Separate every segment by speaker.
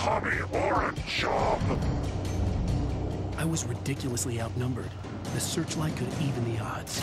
Speaker 1: hobby or a job.
Speaker 2: I was ridiculously outnumbered. The searchlight could even the odds.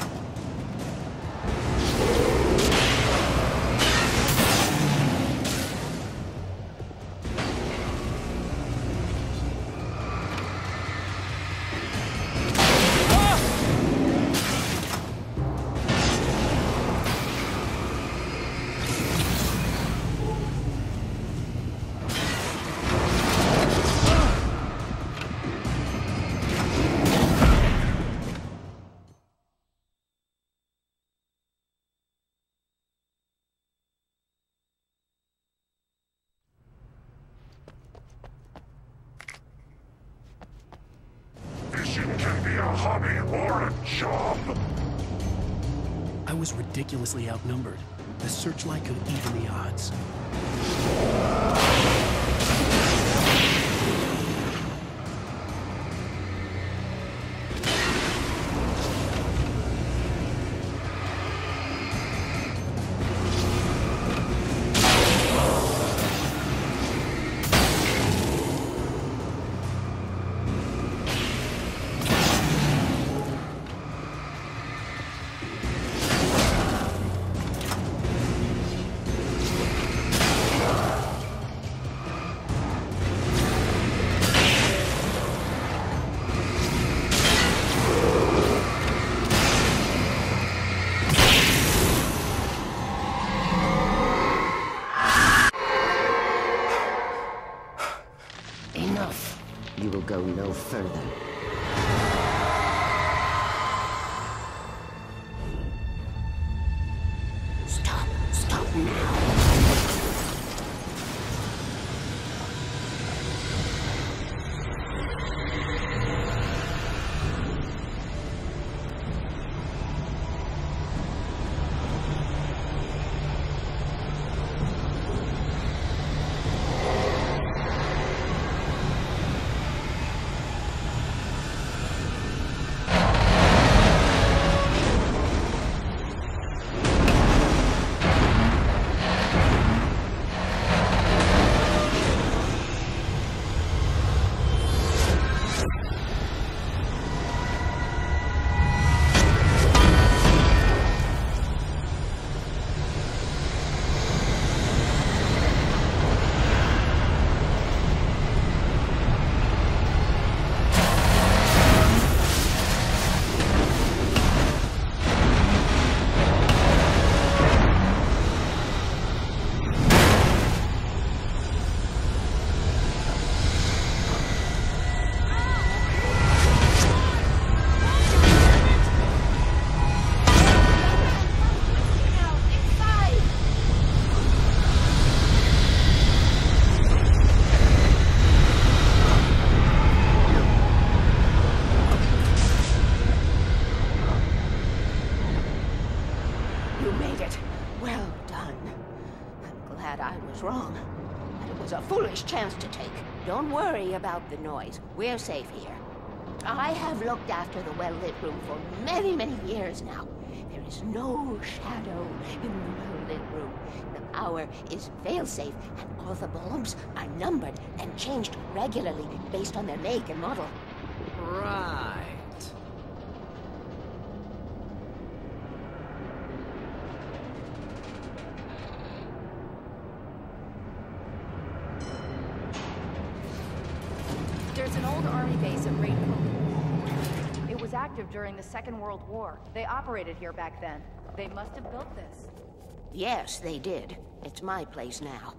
Speaker 1: Fishing can be a hobby or a job.
Speaker 2: I was ridiculously outnumbered. The searchlight could even the odds.
Speaker 3: Enough. You will go no further. Stop. Stop now. You made it. Well done. I'm glad I was wrong. And it was a foolish chance to take. Don't worry about the noise. We're safe here. I have looked after the well-lit room for many, many years now. There is no shadow in the well-lit room. The power is fail-safe, and all the bulbs are numbered and changed regularly based on their make and model.
Speaker 4: Right.
Speaker 5: There's an old army base at Raid Cove. It was active during the Second World War. They operated here back then. They must have built this.
Speaker 3: Yes, they did. It's my place now.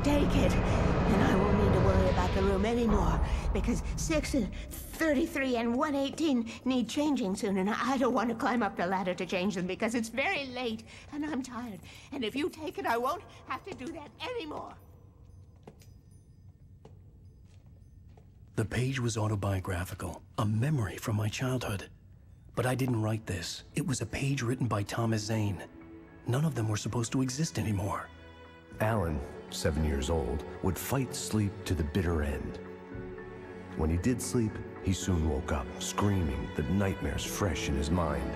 Speaker 3: Take it, and I won't need to worry about the room anymore, because 6 and 33 and 118 need changing soon, and I don't want to climb up the ladder to change them because it's very late, and I'm tired. And if you take it, I won't have to do that anymore.
Speaker 2: The page was autobiographical, a memory from my childhood. But I didn't write this. It was a page written by Thomas Zane. None of them were supposed to exist anymore.
Speaker 6: Alan, 7 years old, would fight sleep to the bitter end. When he did sleep, he soon woke up, screaming, the nightmares fresh in his mind.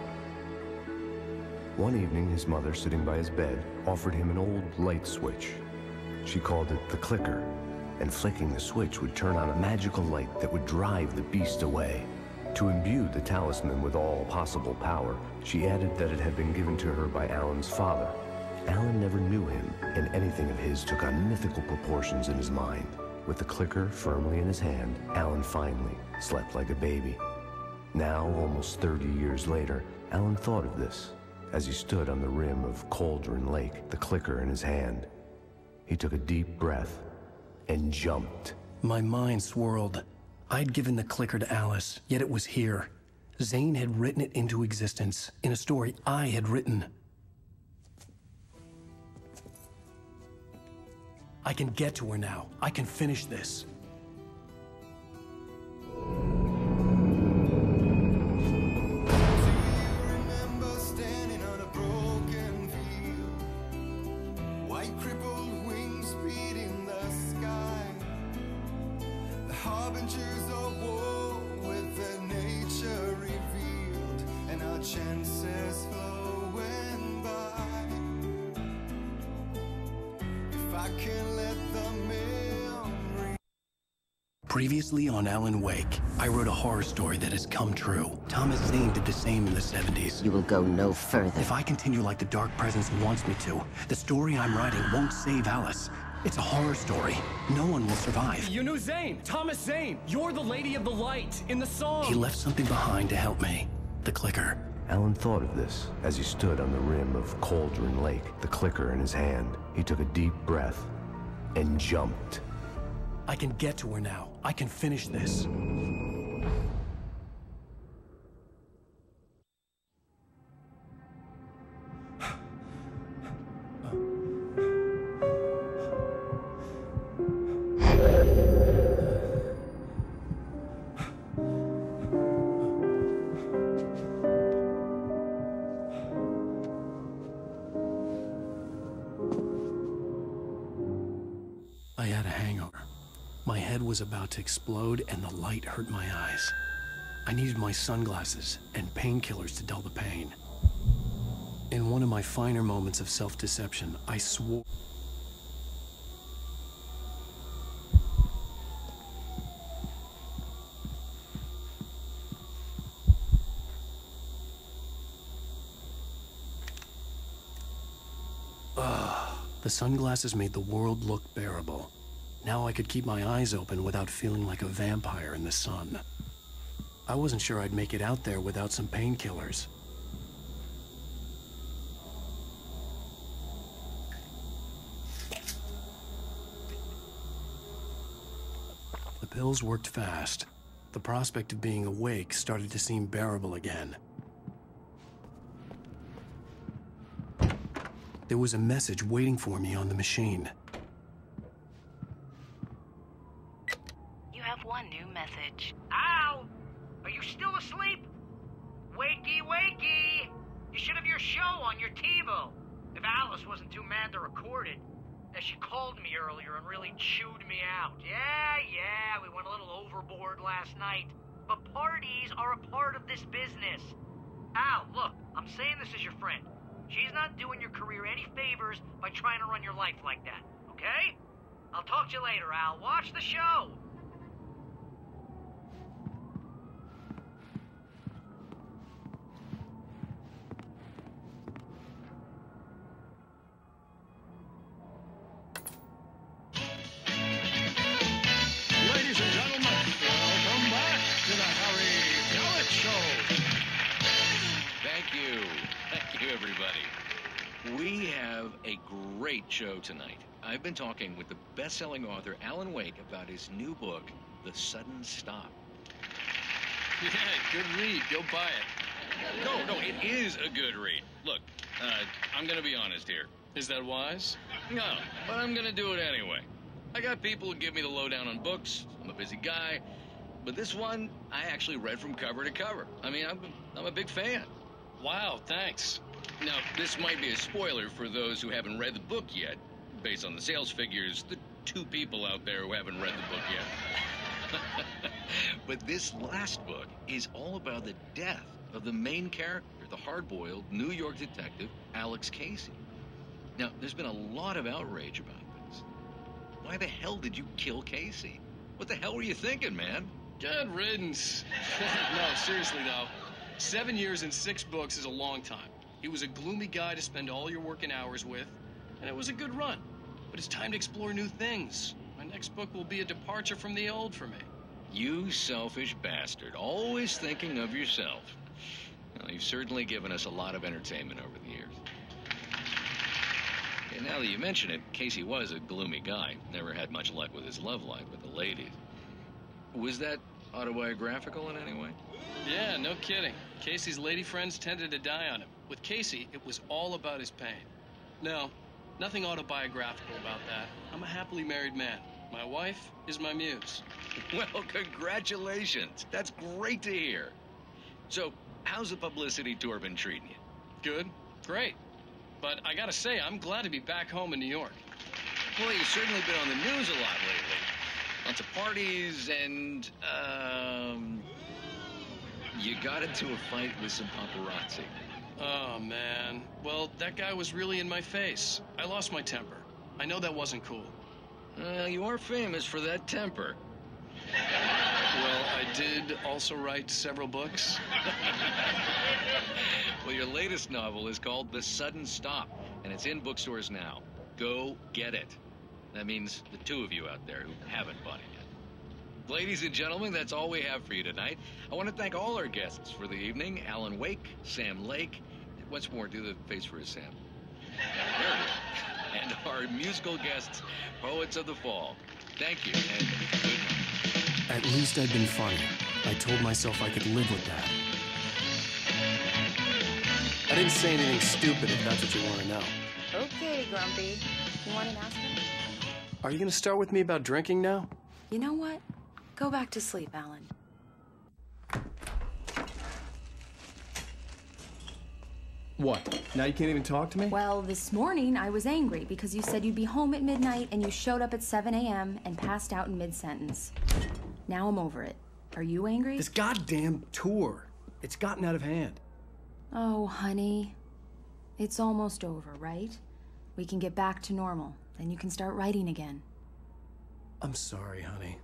Speaker 6: One evening, his mother, sitting by his bed, offered him an old light switch. She called it the clicker, and flicking the switch would turn on a magical light that would drive the beast away. To imbue the talisman with all possible power, she added that it had been given to her by Alan's father. Alan never knew him, and anything of his took on mythical proportions in his mind. With the clicker firmly in his hand, Alan finally slept like a baby. Now, almost 30 years later, Alan thought of this as he stood on the rim of Cauldron Lake, the clicker in his hand. He took a deep breath and jumped.
Speaker 2: My mind swirled. I'd given the clicker to Alice, yet it was here. Zane had written it into existence in a story I had written. I can get to her now. I can finish this.
Speaker 7: Chances flowing by. If I can let the memory.
Speaker 2: Previously on Alan Wake, I wrote a horror story that has come true. Thomas Zane did the same in the 70s.
Speaker 3: You will go no further.
Speaker 2: If I continue like the Dark Presence wants me to, the story I'm writing won't save Alice. It's a horror story. No one will survive.
Speaker 8: You knew Zane! Thomas Zane! You're the Lady of the Light in the song!
Speaker 2: He left something behind to help me. The clicker.
Speaker 6: Alan thought of this as he stood on the rim of Cauldron Lake, the clicker in his hand. He took a deep breath and jumped.
Speaker 2: I can get to her now. I can finish this. I had a hangover. My head was about to explode and the light hurt my eyes. I needed my sunglasses and painkillers to dull the pain. In one of my finer moments of self-deception, I swore. The sunglasses made the world look bearable. Now I could keep my eyes open without feeling like a vampire in the sun. I wasn't sure I'd make it out there without some painkillers. The pills worked fast. The prospect of being awake started to seem bearable again. There was a message waiting for me on the machine.
Speaker 9: You have one new message.
Speaker 10: Al! Are you still asleep? Wakey, wakey! You should have your show on your TiVo. If Alice wasn't too mad to record it. As she called me earlier and really chewed me out. Yeah, we went a little overboard last night. But parties are a part of this business. Al, look, I'm saying this as your friend. She's not doing your career any favors by trying to run your life like that, okay? I'll talk to you later, Al. Watch the show!
Speaker 1: Ladies and gentlemen, welcome back to the Harry Gillett Show.
Speaker 11: Thank you. Thank you, everybody. We have a great show tonight. I've been talking with the best-selling author Alan Wake about his new book, The Sudden Stop. Yeah, good read. Go buy it. No, it is a good read. Look, I'm going to be honest here. Is that wise? No, but I'm going to do it anyway. I got people who give me the lowdown on books. I'm a busy guy. But this one, I actually read from cover to cover. I mean, I'm a big fan. Wow, thanks. Now, this might be a spoiler for those who haven't read the book yet, based on the sales figures, the 2 people out there who haven't read the book yet. But this last book is all about the death of the main character, the hard-boiled New York detective, Alex Casey. Now, there's been a lot of outrage about this. Why the hell did you kill Casey? What the hell were you thinking, man?
Speaker 2: Good riddance. No, seriously, though. 7 years and 6 books is a long time. He was a gloomy guy to spend all your working hours with, and it was a good run. But it's time to explore new things. My next book will be a departure from the old for me.
Speaker 11: You selfish bastard, always thinking of yourself. Well, you've certainly given us a lot of entertainment over the years. And now that you mention it, Casey was a gloomy guy. Never had much luck with his love life with the ladies. Was that autobiographical in any way?
Speaker 2: Yeah, no kidding. Casey's lady friends tended to die on him. With Casey, it was all about his pain. No, nothing autobiographical about that. I'm a happily married man. My wife is my muse.
Speaker 11: Well, congratulations. That's great to hear. So, how's the publicity tour been treating you?
Speaker 2: Good. Great. But I gotta say, I'm glad to be back home in New York.
Speaker 11: Well, you've certainly been on the news a lot lately. Lots of parties and, you got into a fight with some paparazzi.
Speaker 2: Oh, man. Well, that guy was really in my face. I lost my temper. I know that wasn't cool.
Speaker 11: You are famous for that temper.
Speaker 2: Well, I did also write several books.
Speaker 11: Well, your latest novel is called The Sudden Stop, and it's in bookstores now. Go get it. That means the 2 of you out there who haven't bought it yet. Ladies and gentlemen, that's all we have for you tonight. I want to thank all our guests for the evening. Alan Wake, Sam Lake. Once more, do the face for his Sam. There it is. And our musical guests, Poets of the Fall. Thank you, and good night.
Speaker 2: At least I'd been funny. I told myself I could live with that. I didn't say anything stupid, if that's what you want to know.
Speaker 5: Okay, Grumpy. You want an aspirin?
Speaker 2: Are you going to start with me about drinking now?
Speaker 5: You know what? Go back to sleep, Alan.
Speaker 2: What? Now you can't even talk to me?
Speaker 5: Well, this morning I was angry because you said you'd be home at midnight and you showed up at 7 a.m. and passed out in mid-sentence. Now I'm over it. Are you angry?
Speaker 2: This goddamn tour. It's gotten out of hand.
Speaker 5: Oh, honey. It's almost over, right? We can get back to normal. Then you can start writing again.
Speaker 2: I'm sorry, honey.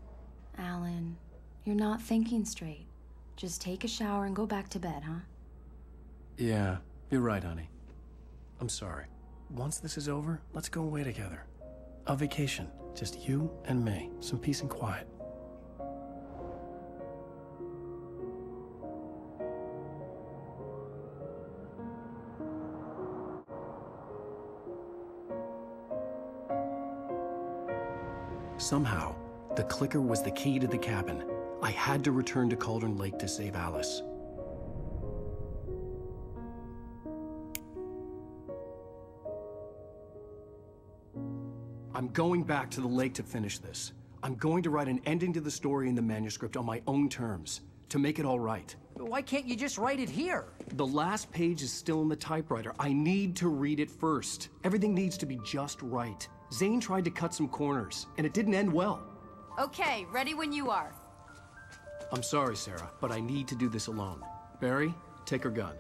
Speaker 5: Alan, you're not thinking straight. Just take a shower and go back to bed, huh?
Speaker 2: Yeah, you're right, honey. I'm sorry. Once this is over, let's go away together. A vacation. Just you and me. Some peace and quiet. Somehow, the clicker was the key to the cabin. I had to return to Cauldron Lake to save Alice. I'm going back to the lake to finish this. I'm going to write an ending to the story in the manuscript on my own terms, to make it all right.
Speaker 4: Why can't you just write it here?
Speaker 2: The last page is still in the typewriter. I need to read it first. Everything needs to be just right. Zane tried to cut some corners, and it didn't end well.
Speaker 5: Okay, ready when you are.
Speaker 2: I'm sorry, Sarah, but I need to do this alone. Barry, take her gun.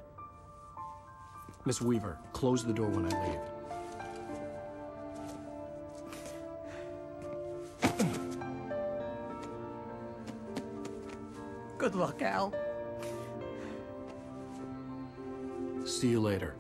Speaker 2: Miss Weaver, close the door when I leave.
Speaker 4: Good luck, Al.
Speaker 2: See you later.